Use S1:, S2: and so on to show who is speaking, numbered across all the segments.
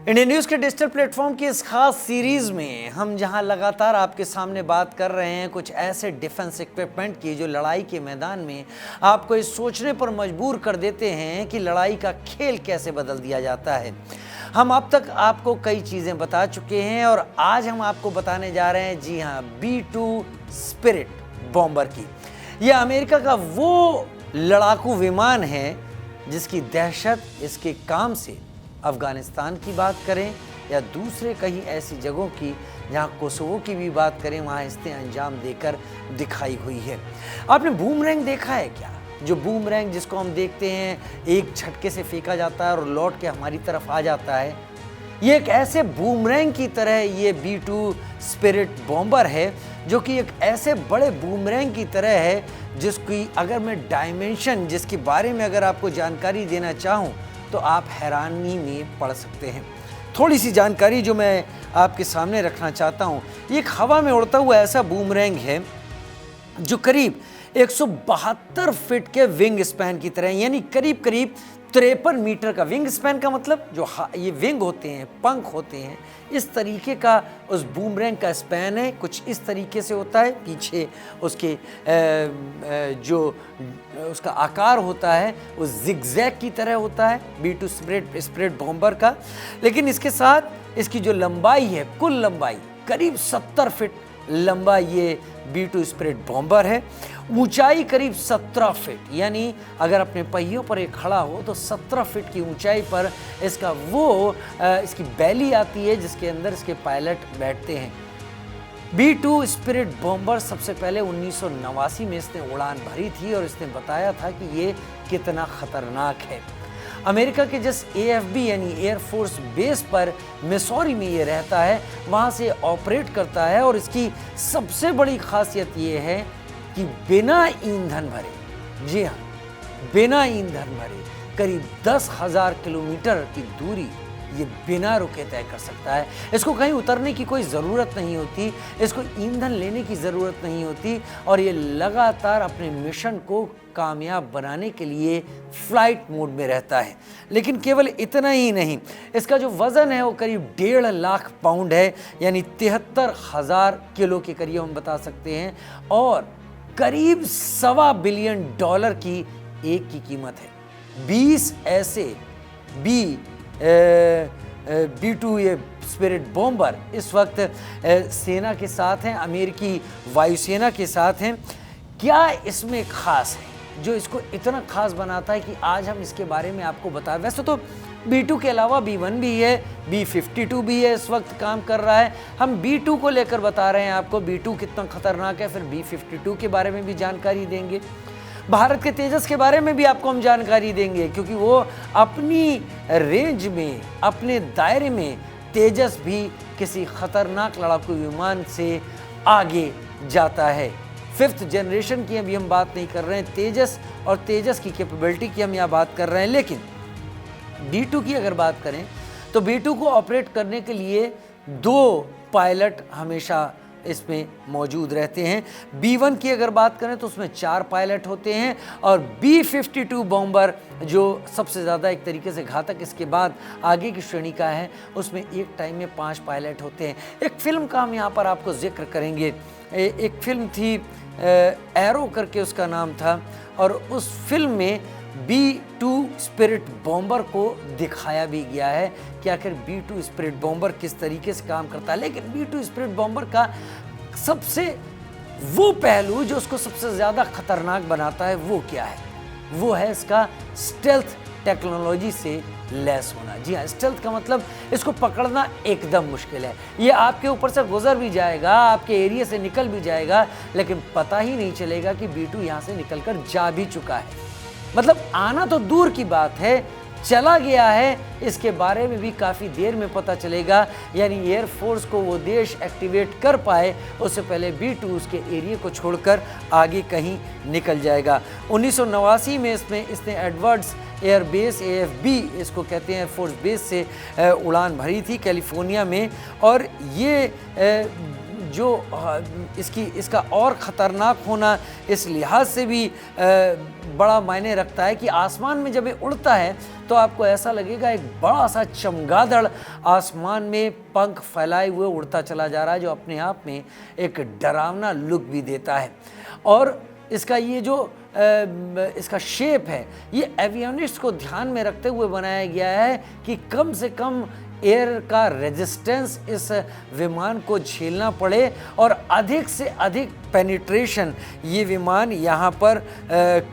S1: Indian news के digital platform की इस खास सीरीज़ में हम जहां लगातार आपके सामने बात कर रहे हैं कुछ ऐसे डिफेंस इक्विपमेंट की जो लड़ाई के मैदान में आपको इस सोचने पर मजबूर कर देते हैं कि लड़ाई का खेल कैसे बदल दिया जाता है। हम अब तक आपको कई चीज़ें बता चुके हैं और आज हम आपको बताने जा रहे हैं, जी हाँ, B-2 स्पिरिट बॉम्बर की। यह अमेरिका का वो लड़ाकू विमान है जिसकी दहशत इसके काम से अफ़गानिस्तान की बात करें या दूसरे कहीं ऐसी जगहों की जहां कोसोवो की भी बात करें, वहां इसने अंजाम देकर दिखाई हुई है। आपने बूमरैंग देखा है क्या? जो बूमरैंग जिसको हम देखते हैं एक झटके से फेंका जाता है और लौट के हमारी तरफ आ जाता है, ये एक ऐसे बूमरैंग की तरह ये B-2 स्पिरिट बॉम्बर है जो कि एक ऐसे बड़े बूमरैंग की तरह है जिसकी अगर मैं डायमेंशन जिसके बारे में अगर आपको जानकारी देना चाहूँ तो आप हैरानी में पड़ सकते हैं। थोड़ी सी जानकारी जो मैं आपके सामने रखना चाहता हूँ, ये एक हवा में उड़ता हुआ ऐसा बूमरैंग है जो करीब 172 फीट के विंग स्पैन की तरह, यानी करीब करीब 53 मीटर का विंग स्पैन का मतलब जो ये विंग होते हैं, पंख होते हैं, इस तरीके का उस बूमरैंग का स्पैन है। कुछ इस तरीके से होता है, पीछे उसके जो उसका आकार होता है वो जिगजैग की तरह होता है B-2 स्पिरिट बॉम्बर का। लेकिन इसके साथ इसकी जो लंबाई है, कुल लंबाई करीब 70 फीट लंबा ये B-2 स्पिरिट बॉम्बर है। ऊंचाई करीब 17 फीट, यानी अगर अपने पहियों पर एक खड़ा हो तो 17 फीट की ऊंचाई पर इसका इसकी बैली आती है जिसके अंदर इसके पायलट बैठते हैं। B-2 स्पिरिट बॉम्बर सबसे पहले 1989 में इसने उड़ान भरी थी और इसने बताया था कि ये कितना खतरनाक है। अमेरिका के जिस AFB यानी एयरफोर्स बेस पर मिसौरी में ये रहता है, वहाँ से ऑपरेट करता है और इसकी सबसे बड़ी खासियत ये है कि बिना ईंधन भरे, जी हाँ, बिना ईंधन भरे करीब 10,000 किलोमीटर की दूरी ये बिना रुके तय कर सकता है। इसको कहीं उतरने की कोई ज़रूरत नहीं होती, इसको ईंधन लेने की ज़रूरत नहीं होती और ये लगातार अपने मिशन को कामयाब बनाने के लिए फ्लाइट मोड में रहता है। लेकिन केवल इतना ही नहीं, इसका जो वज़न है वो करीब 1.5 लाख पाउंड है, यानी 73,000 किलो के करीब हम बता सकते हैं और करीब $1.25 बिलियन की एक की कीमत है। 20 ऐसे B-2 ये स्पिरिट बॉम्बर इस वक्त सेना के साथ हैं, अमेरिकी वायुसेना के साथ हैं। क्या इसमें खास है जो इसको इतना खास बनाता है कि आज हम इसके बारे में आपको बताएं? वैसे तो B-2 के अलावा B-1 भी है, B-52 भी है, इस वक्त काम कर रहा है। हम B-2 को लेकर बता रहे हैं आपको B-2 कितना खतरनाक है, फिर B-52 के बारे में भी जानकारी देंगे। भारत के तेजस के बारे में भी आपको हम जानकारी देंगे क्योंकि वो अपनी रेंज में, अपने दायरे में तेजस भी किसी खतरनाक लड़ाकू विमान से आगे जाता है। 5th जनरेशन की अभी हम बात नहीं कर रहे हैं, तेजस और तेजस की कैपेबिलिटी की हम यहाँ बात कर रहे हैं। लेकिन B-2 की अगर बात करें तो B-2 को ऑपरेट करने के लिए 2 पायलट हमेशा इसमें मौजूद रहते हैं। B-1 की अगर बात करें तो उसमें 4 पायलट होते हैं और B-52 बॉम्बर जो सबसे ज़्यादा एक तरीके से घातक इसके बाद आगे की श्रेणी का है, उसमें एक टाइम में 5 पायलट होते हैं। एक फिल्म का हम यहाँ पर आपको जिक्र करेंगे। एक फिल्म थी एरो करके उसका नाम था और उस फिल्म में B-2 स्पिरिट बॉम्बर को दिखाया भी गया है कि आखिर B-2 स्पिरिट बॉम्बर किस तरीके से काम करता है। लेकिन B-2 स्पिरिट बॉम्बर का सबसे वो पहलू जो उसको सबसे ज़्यादा खतरनाक बनाता है वो क्या है? वो है इसका स्टेल्थ टेक्नोलॉजी से लैस होना। जी हाँ, स्टेल्थ का मतलब इसको पकड़ना एकदम मुश्किल है। ये आपके ऊपर से गुजर भी जाएगा, आपके एरिया से निकल भी जाएगा, लेकिन पता ही नहीं चलेगा कि B-2 यहाँ से निकल कर जा भी चुका है। मतलब आना तो दूर की बात है, चला गया है, इसके बारे में भी काफ़ी देर में पता चलेगा। यानी एयरफोर्स को वो देश एक्टिवेट कर पाए उससे पहले B-2 उसके एरिया को छोड़कर आगे कहीं निकल जाएगा। 1989 में इसने एडवर्ड्स एयरबेस, AFB इसको कहते हैं, एयरफोर्स बेस से उड़ान भरी थी कैलिफोर्निया में। और ये जो इसका और ख़तरनाक होना इस लिहाज से भी बड़ा मायने रखता है कि आसमान में जब ये उड़ता है तो आपको ऐसा लगेगा एक बड़ा सा चमगादड़ आसमान में पंख फैलाए हुए उड़ता चला जा रहा है, जो अपने आप में एक डरावना लुक भी देता है। और इसका ये जो इसका शेप है, ये एवियोनिस्ट को ध्यान में रखते हुए बनाया गया है कि कम से कम एयर का रेजिस्टेंस इस विमान को झेलना पड़े और अधिक से अधिक पेनिट्रेशन ये विमान यहाँ पर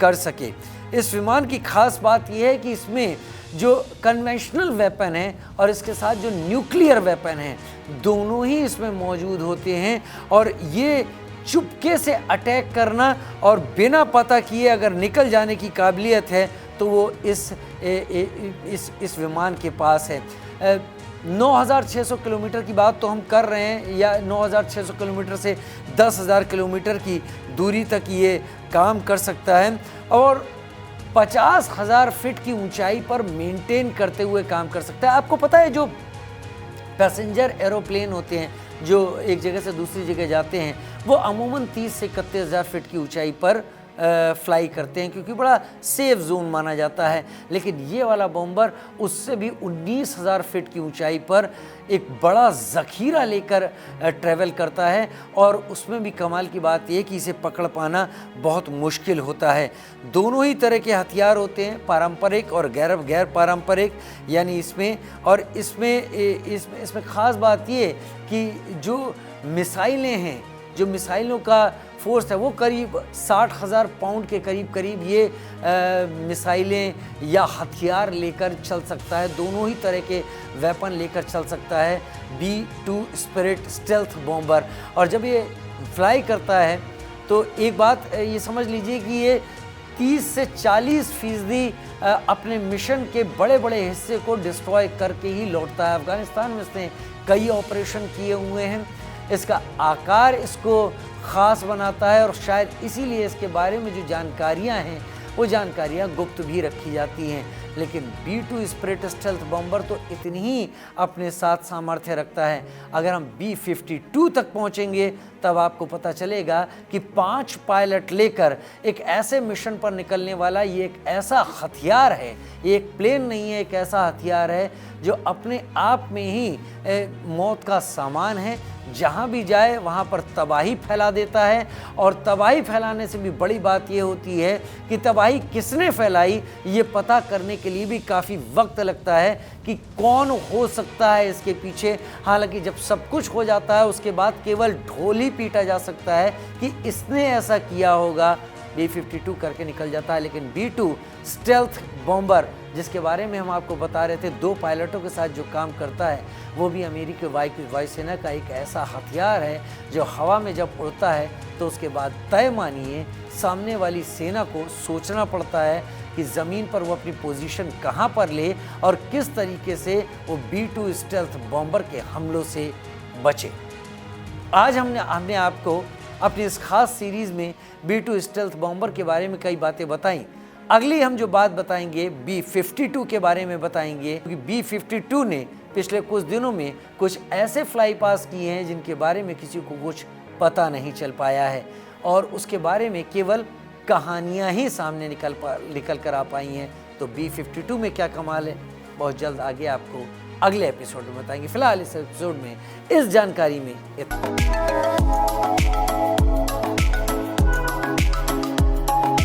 S1: कर सके। इस विमान की खास बात यह है कि इसमें जो कन्वेंशनल वेपन है और इसके साथ जो न्यूक्लियर वेपन है, दोनों ही इसमें मौजूद होते हैं। और ये चुपके से अटैक करना और बिना पता किए अगर निकल जाने की काबिलियत है तो वो इस विमान के पास है। 9,600 किलोमीटर की बात तो हम कर रहे हैं, या 9,600 किलोमीटर से 10,000 किलोमीटर की दूरी तक ये काम कर सकता है और 50,000 फीट की ऊंचाई पर मेंटेन करते हुए काम कर सकता है। आपको पता है जो पैसेंजर एरोप्लेन होते हैं जो एक जगह से दूसरी जगह जाते हैं, वो अमूमन 30 से 31,000 फीट की ऊंचाई पर फ्लाई करते हैं क्योंकि बड़ा सेफ जोन माना जाता है। लेकिन ये वाला बॉम्बर उससे भी 19,000 फीट की ऊंचाई पर एक बड़ा ज़ख़ीरा लेकर ट्रैवल करता है और उसमें भी कमाल की बात यह कि इसे पकड़ पाना बहुत मुश्किल होता है। दोनों ही तरह के हथियार होते हैं, पारंपरिक और गैर पारंपरिक, यानी इसमें ख़ास बात ये कि जो मिसाइलें हैं, जो मिसाइलों का फोर्स है वो करीब 60,000 पाउंड के करीब ये मिसाइलें या हथियार लेकर चल सकता है। दोनों ही तरह के वेपन लेकर चल सकता है B-2 स्पिरिट स्टेल्थ बॉम्बर। और जब ये फ्लाई करता है तो एक बात ये समझ लीजिए कि ये 30 से 40% अपने मिशन के बड़े बड़े हिस्से को डिस्ट्रॉय करके ही लौटता है। अफगानिस्तान में इसने कई ऑपरेशन किए हुए हैं। इसका आकार इसको ख़ास बनाता है और शायद इसीलिए इसके बारे में जो जानकारियां हैं वो जानकारियां गुप्त भी रखी जाती हैं। लेकिन B-2 स्पिरिट स्टेल्थ बॉम्बर तो इतनी ही अपने साथ सामर्थ्य रखता है। अगर हम B-52 तक पहुंचेंगे तब आपको पता चलेगा कि 5 पायलट लेकर एक ऐसे मिशन पर निकलने वाला ये एक ऐसा हथियार है, ये एक प्लेन नहीं है, एक ऐसा हथियार है जो अपने आप में ही मौत का सामान है। जहाँ भी जाए वहाँ पर तबाही फैला देता है और तबाही फैलाने से भी बड़ी बात ये होती है कि तबाही किसने फैलाई ये पता करने के लिए भी काफ़ी वक्त लगता है कि कौन हो सकता है इसके पीछे। हालांकि जब सब कुछ हो जाता है उसके बाद केवल ढोल ही पीटा जा सकता है कि इसने ऐसा किया होगा। B-52 करके निकल जाता है। लेकिन B-2 स्टेल्थ बॉम्बर जिसके बारे में हम आपको बता रहे थे, 2 पायलटों के साथ जो काम करता है, वो भी अमेरिकी वायुसेना का एक ऐसा हथियार है जो हवा में जब उड़ता है तो उसके बाद तय मानिए सामने वाली सेना को सोचना पड़ता है कि ज़मीन पर वो अपनी पोजीशन कहाँ पर ले और किस तरीके से वो B-2 स्टेल्थ बॉम्बर के हमलों से बचे। आज हमने आपको अपनी इस खास सीरीज़ में B-2 स्टेल्थ बॉम्बर के बारे में कई बातें बताई। अगली हम जो बात बताएंगे B-52 के बारे में बताएंगे, क्योंकि B-52 ने पिछले कुछ दिनों में कुछ ऐसे फ्लाई पास किए हैं जिनके बारे में किसी को कुछ पता नहीं चल पाया है और उसके बारे में केवल कहानियाँ ही सामने निकल कर आ पाई हैं। तो B-52 में क्या कमाल है, बहुत जल्द आगे आपको अगले एपिसोड में बताएंगे। फिलहाल इस एपिसोड में इस जानकारी में इतना।